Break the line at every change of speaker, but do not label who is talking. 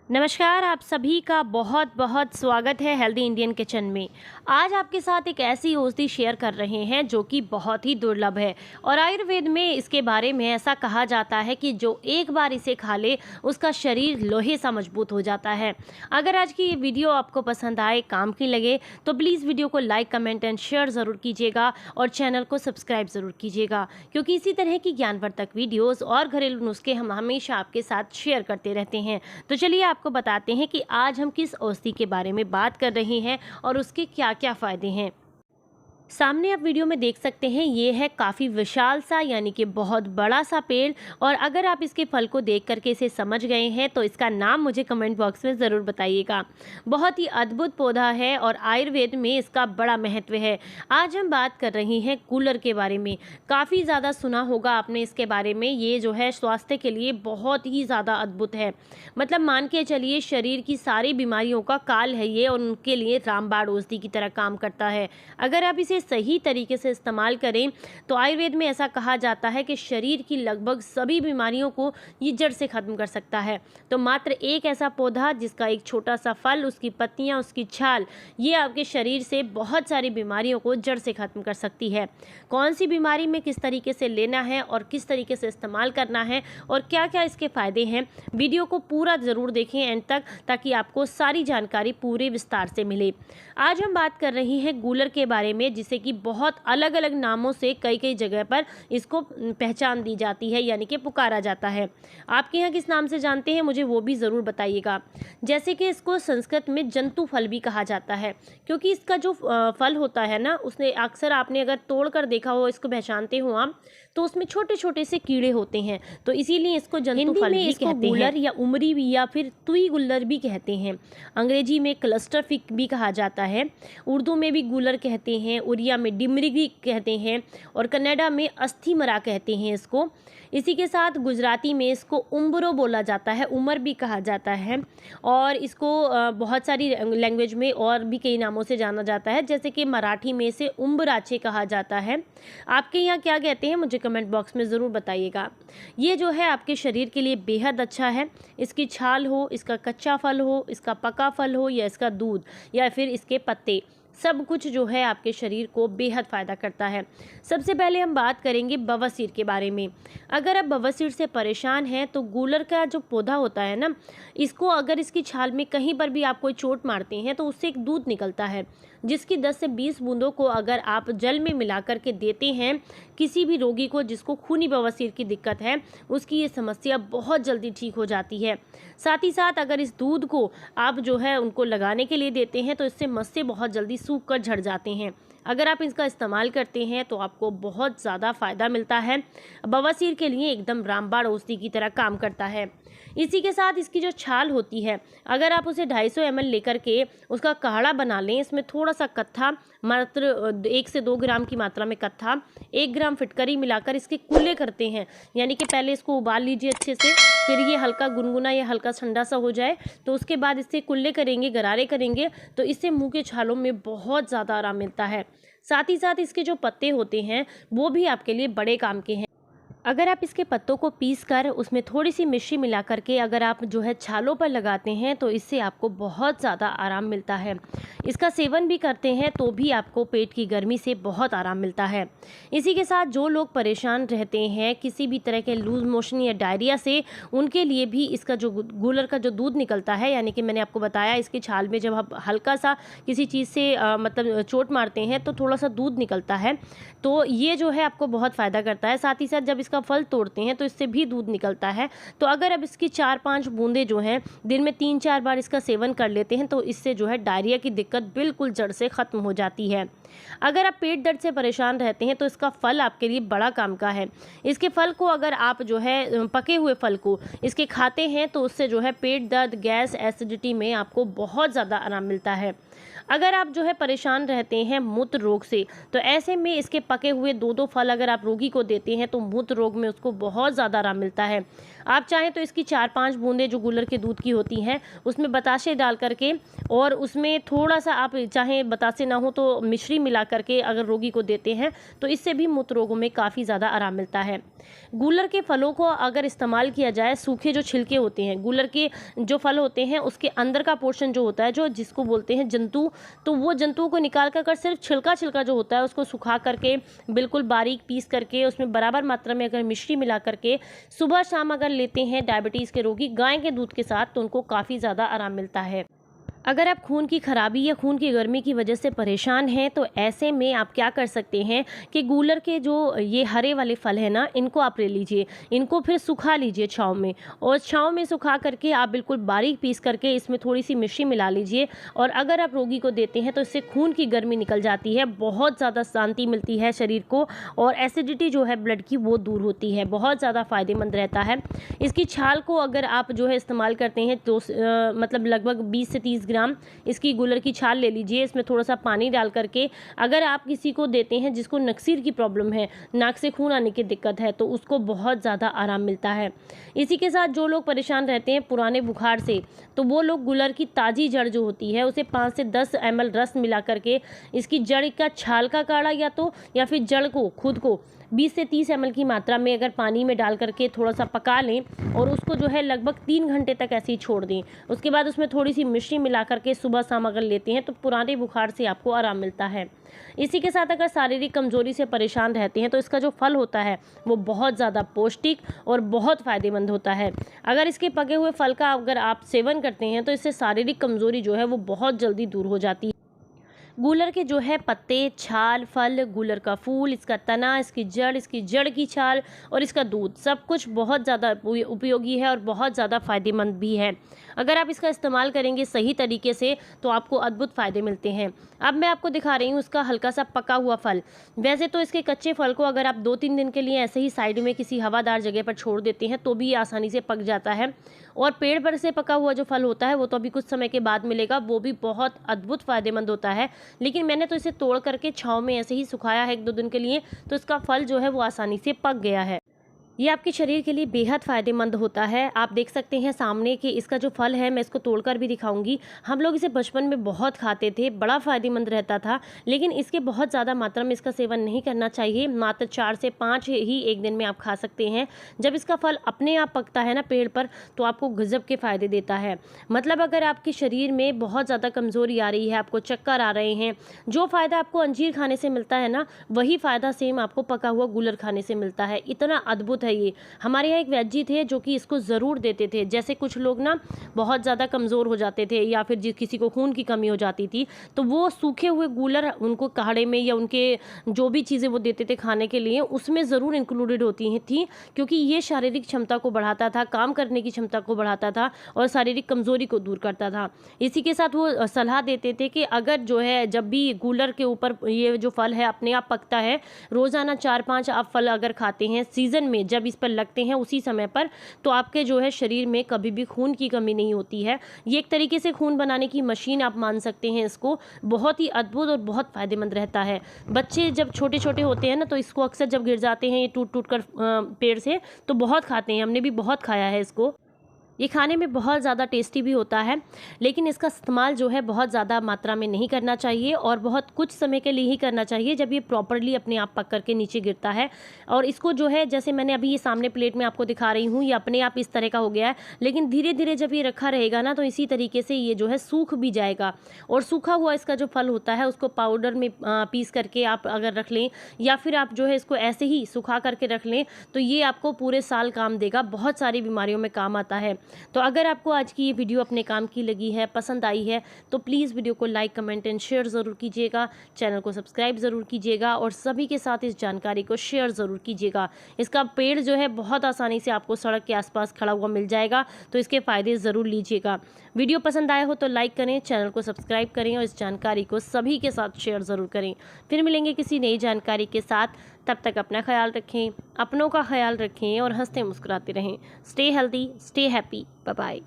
नमस्कार, आप सभी का बहुत बहुत स्वागत है हेल्दी इंडियन किचन में। आज आपके साथ एक ऐसी औषधि शेयर कर रहे हैं जो कि बहुत ही दुर्लभ है और आयुर्वेद में इसके बारे में ऐसा कहा जाता है कि जो एक बार इसे खा ले उसका शरीर लोहे सा मजबूत हो जाता है। अगर आज की ये वीडियो आपको पसंद आए, काम की लगे तो प्लीज़ वीडियो को लाइक, कमेंट एंड शेयर ज़रूर कीजिएगा और चैनल को सब्सक्राइब ज़रूर कीजिएगा, क्योंकि इसी तरह की ज्ञानवर्धक वीडियोज़ और घरेलू नुस्खे हम हमेशा आपके साथ शेयर करते रहते हैं। तो चलिए आपको बताते हैं कि आज हम किस औषधि के बारे में बात कर रहे हैं और उसके क्या क्या फ़ायदे हैं। सामने आप वीडियो में देख सकते हैं, ये है काफ़ी विशाल सा यानी कि बहुत बड़ा सा पेड़। और अगर आप इसके फल को देख करके इसे समझ गए हैं तो इसका नाम मुझे कमेंट बॉक्स में ज़रूर बताइएगा। बहुत ही अद्भुत पौधा है और आयुर्वेद में इसका बड़ा महत्व है। आज हम बात कर रहे हैं कूलर के बारे में। काफ़ी ज़्यादा सुना होगा आपने इसके बारे में। ये जो है स्वास्थ्य के लिए बहुत ही ज़्यादा अद्भुत है। मतलब मान के चलिए शरीर की सारी बीमारियों का काल है ये और उनके लिए रामबाण औषधि की तरह काम करता है। अगर आप इसे सही तरीके से इस्तेमाल करें तो आयुर्वेद में ऐसा कहा जाता है कि शरीर की लगभग सभी बीमारियों को ये जड़ से ख़त्म कर सकता है। तो मात्र एक ऐसा पौधा जिसका एक छोटा सा फल, उसकी पत्तियां, उसकी छाल, ये आपके शरीर से बहुत सारी बीमारियों को जड़ से ख़त्म कर सकती है। कौन सी बीमारी में किस तरीके से लेना है और किस तरीके से इस्तेमाल करना है और क्या क्या इसके फ़ायदे हैं, वीडियो को पूरा ज़रूर देखें एंड तक, ताकि आपको सारी जानकारी पूरे विस्तार से मिले। आज हम बात कर रहे हैं गूलर के बारे में, जिसे कि बहुत अलग अलग नामों से कई कई जगह पर इसको पहचान दी जाती है यानी कि पुकारा जाता है। आपके यहाँ किस नाम से जानते हैं मुझे वो भी ज़रूर बताइएगा। जैसे कि इसको संस्कृत में जंतु फल भी कहा जाता है, क्योंकि इसका जो फल होता है ना, उसने अक्सर आपने अगर तोड़ कर देखा हो, इसको पहचानते हो आप, तो उसमें छोटे छोटे से कीड़े होते हैं, तो इसीलिए इसको जंतु फल भी कहते हैं। गुलर या उमरी भी या फिर तुई गुल्लर भी कहते हैं। अंग्रेजी में क्लस्टर फिग भी कहा जाता है। उर्दू में भी गूलर कहते हैं, उड़िया में डिमरिगी कहते हैं और कन्नड़ा में अस्थि मरा कहते हैं इसको। इसी के साथ गुजराती में इसको उम्बरो बोला जाता है, उमर भी कहा जाता है। और इसको बहुत सारी लैंग्वेज में और भी कई नामों से जाना जाता है, जैसे कि मराठी में इसे उम्बराचे कहा जाता है। आपके यहाँ क्या कहते हैं मुझे कमेंट बॉक्स में ज़रूर बताइएगा। ये जो है आपके शरीर के लिए बेहद अच्छा है। इसकी छाल हो, इसका कच्चा फल हो, इसका पका फल हो या इसका दूध या फिर इसके पत्ते, सब कुछ जो है आपके शरीर को बेहद फ़ायदा करता है। सबसे पहले हम बात करेंगे बवासीर के बारे में। अगर आप बवासीर से परेशान हैं तो गूलर का जो पौधा होता है ना, इसको अगर इसकी छाल में कहीं पर भी आप कोई चोट मारते हैं तो उससे एक दूध निकलता है, जिसकी 10 से 20 बूंदों को अगर आप जल में मिला करके देते हैं किसी भी रोगी को जिसको खूनी बवासीर की दिक्कत है, उसकी ये समस्या बहुत जल्दी ठीक हो जाती है। साथ ही साथ अगर इस दूध को आप जो है उनको लगाने के लिए देते हैं तो इससे मस्से बहुत जल्दी सूख कर झड़ जाते हैं। अगर आप इसका इस्तेमाल करते हैं तो आपको बहुत ज़्यादा फ़ायदा मिलता है। बवासीर के लिए एकदम रामबाण औषधि की तरह काम करता है। इसी के साथ इसकी जो छाल होती है, अगर आप उसे 250 ml लेकर के उसका काढ़ा बना लें, इसमें थोड़ा सा कत्था, मात्र 1 से 2 ग्राम की मात्रा में कत्था, 1 ग्राम फिटकरी मिलाकर इसके कुल्ले करते हैं, यानी कि पहले इसको उबाल लीजिए अच्छे से, फिर ये हल्का गुनगुना या हल्का ठंडा सा हो जाए तो उसके बाद इससे कुल्ले करेंगे, गरारे करेंगे, तो इससे मुंह के छालों में बहुत ज़्यादा आराम मिलता है। साथ ही साथ इसके जो पत्ते होते हैं वो भी आपके लिए बड़े काम के हैं। अगर आप इसके पत्तों को पीस कर उसमें थोड़ी सी मिश्री मिला करके अगर आप जो है छालों पर लगाते हैं तो इससे आपको बहुत ज़्यादा आराम मिलता है। इसका सेवन भी करते हैं तो भी आपको पेट की गर्मी से बहुत आराम मिलता है। इसी के साथ जो लोग परेशान रहते हैं किसी भी तरह के लूज मोशन या डायरिया से, उनके लिए भी इसका जो गूलर का जो दूध निकलता है, यानी कि मैंने आपको बताया इसकी छाल में जब आप हल्का सा किसी चीज़ से मतलब चोट मारते हैं तो थोड़ा सा दूध निकलता है, तो ये जो है आपको बहुत फ़ायदा करता है। साथ ही साथ जब इसका फल तोड़ते हैं तो इससे भी दूध निकलता है। तो अगर अब इसकी 4-5 बूंदें जो हैं दिन में 3-4 बार इसका सेवन कर लेते हैं तो इससे जो है डायरिया की दिक्कत बिल्कुल जड़ से ख़त्म हो जाती है। अगर आप पेट दर्द से परेशान रहते हैं तो इसका फल आपके लिए बड़ा काम का है। इसके फल को अगर आप जो है पके हुए फल को इसके खाते हैं तो उससे जो है पेट दर्द, गैस, एसिडिटी में आपको बहुत ज़्यादा आराम मिलता है। अगर आप जो है परेशान रहते हैं मूत्र रोग से, तो ऐसे में इसके पके हुए 2-2 फल अगर आप रोगी को देते हैं तो मूत्र रोग में उसको बहुत ज़्यादा आराम मिलता है। आप चाहें तो इसकी 4-5 बूंदें जो गूलर के दूध की होती हैं उसमें बताशे डाल करके और उसमें थोड़ा सा आप चाहें बतासे ना हो तो मिश्री मिला करके अगर रोगी को देते हैं तो इससे भी मूत्र रोगों में काफ़ी ज़्यादा आराम मिलता है। गूलर के फलों को अगर इस्तेमाल किया जाए, सूखे जो छिलके होते हैं गूलर के जो फल होते हैं उसके अंदर का पोर्शन जो होता है जो जिसको बोलते हैं जंतु, तो वो जंतुओं को निकाल कर अगर सिर्फ छिलका छिलका जो होता है उसको सुखा करके बिल्कुल बारीक पीस करके उसमें बराबर मात्रा में अगर मिश्री मिला करके सुबह शाम अगर लेते हैं डायबिटीज़ के रोगी गाय के दूध के साथ तो उनको काफ़ी ज़्यादा आराम मिलता है। अगर आप खून की खराबी या खून की गर्मी की वजह से परेशान हैं तो ऐसे में आप क्या कर सकते हैं कि गूलर के जो ये हरे वाले फल हैं ना, इनको आप ले लीजिए, इनको फिर सुखा लीजिए छाँव में, और छाँव में सुखा करके आप बिल्कुल बारीक पीस करके इसमें थोड़ी सी मिश्री मिला लीजिए और अगर आप रोगी को देते हैं तो इससे खून की गर्मी निकल जाती है, बहुत ज़्यादा शांति मिलती है शरीर को और एसिडिटी जो है ब्लड की वो दूर होती है, बहुत ज़्यादा फ़ायदेमंद रहता है। इसकी छाल को अगर आप जो है इस्तेमाल करते हैं तो मतलब लगभग 20 से 30 ग्राम इसकी गूलर की छाल ले लीजिए, इसमें थोड़ा सा पानी डाल करके अगर आप किसी को देते हैं जिसको नक्सीर की प्रॉब्लम है, नाक से खून आने की दिक्कत है, तो उसको बहुत ज़्यादा आराम मिलता है। इसी के साथ जो लोग परेशान रहते हैं पुराने बुखार से, तो वो लोग गूलर की ताज़ी जड़ जो होती है उसे 5 से 10 ml रस मिला करके इसकी जड़ का छाल का काढ़ा या फिर जड़ को खुद को 20 से 30 ml की मात्रा में अगर पानी में डाल करके थोड़ा सा पका लें और उसको जो है लगभग 3 घंटे तक ऐसे ही छोड़ दें। उसके बाद उसमें थोड़ी सी मिश्री मिला करके सुबह शाम अगर लेते हैं तो पुराने बुखार से आपको आराम मिलता है। इसी के साथ अगर शारीरिक कमजोरी से परेशान रहते हैं तो इसका जो फल होता है वो बहुत ज़्यादा पौष्टिक और बहुत फ़ायदेमंद होता है। अगर इसके पके हुए फल का अगर आप सेवन करते हैं तो इससे शारीरिक कमजोरी जो है वो बहुत जल्दी दूर हो जाती है। गूलर के जो है पत्ते, छाल, फल, गूलर का फूल, इसका तना, इसकी जड़ की छाल और इसका दूध सब कुछ बहुत ज़्यादा उपयोगी है और बहुत ज़्यादा फ़ायदेमंद भी है। अगर आप इसका इस्तेमाल करेंगे सही तरीके से तो आपको अद्भुत फ़ायदे मिलते हैं। अब मैं आपको दिखा रही हूँ उसका हल्का सा पका हुआ फल। वैसे तो इसके कच्चे फल को अगर आप 2-3 दिन के लिए ऐसे ही साइड में किसी हवादार जगह पर छोड़ देते हैं तो भी ये आसानी से पक जाता है और पेड़ पर से पका हुआ जो फल होता है वो तो अभी कुछ समय के बाद मिलेगा, वो भी बहुत अद्भुत फ़ायदेमंद होता है। लेकिन मैंने तो इसे तोड़ करके छाँव में ऐसे ही सुखाया है 1-2 दिन के लिए, तो इसका फल जो है वो आसानी से पक गया है। ये आपके शरीर के लिए बेहद फ़ायदेमंद होता है। आप देख सकते हैं सामने कि इसका जो फल है, मैं इसको तोड़कर भी दिखाऊंगी। हम लोग इसे बचपन में बहुत खाते थे, बड़ा फ़ायदेमंद रहता था, लेकिन इसके बहुत ज़्यादा मात्रा में इसका सेवन नहीं करना चाहिए। मात्र 4 से 5 ही एक दिन में आप खा सकते हैं। जब इसका फल अपने आप पकता है ना पेड़ पर, तो आपको गज़ब के फ़ायदे देता है। मतलब अगर आपके शरीर में बहुत ज़्यादा कमज़ोरी आ रही है, आपको चक्कर आ रहे हैं, जो फ़ायदा आपको अंजीर खाने से मिलता है ना, वही फ़ायदा सेम आपको पका हुआ गूलर खाने से मिलता है। इतना अद्भुत है ये। हमारे यहाँ एक वैद्य जी थे जो कि इसको ज़रूर देते थे। जैसे कुछ लोग ना बहुत ज़्यादा कमज़ोर हो जाते थे या फिर किसी को खून की कमी हो जाती थी, तो वो सूखे हुए गूलर उनको काढ़े में या उनके जो भी चीज़ें वो देते थे खाने के लिए उसमें ज़रूर इंक्लूडेड होती थी, क्योंकि ये शारीरिक क्षमता को बढ़ाता था, काम करने की क्षमता को बढ़ाता था और शारीरिक कमज़ोरी को दूर करता था। इसी के साथ वो सलाह देते थे कि अगर जो है जब भी गूलर के ऊपर ये जो फल है अपने आप पकता है, रोज़ाना 4-5 आप फल अगर खाते हैं सीज़न में, जब इस पर लगते हैं उसी समय पर, तो आपके जो है शरीर में कभी भी खून की कमी नहीं होती है। ये एक तरीके से खून बनाने की मशीन आप मान सकते हैं इसको। बहुत ही अद्भुत और बहुत फ़ायदेमंद रहता है। बच्चे जब छोटे छोटे होते हैं ना, तो इसको अक्सर जब गिर जाते हैं ये टूट टूट कर पेड़ से, तो बहुत खाते हैं। हमने भी बहुत खाया है इसको। ये खाने में बहुत ज़्यादा टेस्टी भी होता है, लेकिन इसका इस्तेमाल जो है बहुत ज़्यादा मात्रा में नहीं करना चाहिए और बहुत कुछ समय के लिए ही करना चाहिए, जब ये प्रॉपरली अपने आप पक करके नीचे गिरता है। और इसको जो है जैसे मैंने अभी ये सामने प्लेट में आपको दिखा रही हूँ, ये अपने आप इस तरह का हो गया है, लेकिन धीरे धीरे जब ये रखा रहेगा ना, तो इसी तरीके से ये जो है सूख भी जाएगा। और सूखा हुआ इसका जो फल होता है उसको पाउडर में पीस करके आप अगर रख लें या फिर आप जो है इसको ऐसे ही सुखा करके रख लें, तो ये आपको पूरे साल काम देगा, बहुत सारी बीमारियों में काम आता है। तो अगर आपको आज की ये वीडियो अपने काम की लगी है, पसंद आई है, तो प्लीज़ वीडियो को लाइक, कमेंट एंड शेयर ज़रूर कीजिएगा। चैनल को सब्सक्राइब ज़रूर कीजिएगा और सभी के साथ इस जानकारी को शेयर ज़रूर कीजिएगा। इसका पेड़ जो है बहुत आसानी से आपको सड़क के आसपास खड़ा हुआ मिल जाएगा, तो इसके फ़ायदे ज़रूर लीजिएगा। वीडियो पसंद आया हो तो लाइक करें, चैनल को सब्सक्राइब करें और इस जानकारी को सभी के साथ शेयर ज़रूर करें। फिर मिलेंगे किसी नई जानकारी के साथ। तब तक अपना ख्याल रखें, अपनों का ख्याल रखें और हंसते मुस्कुराते रहें। Stay healthy, stay happy, bye bye.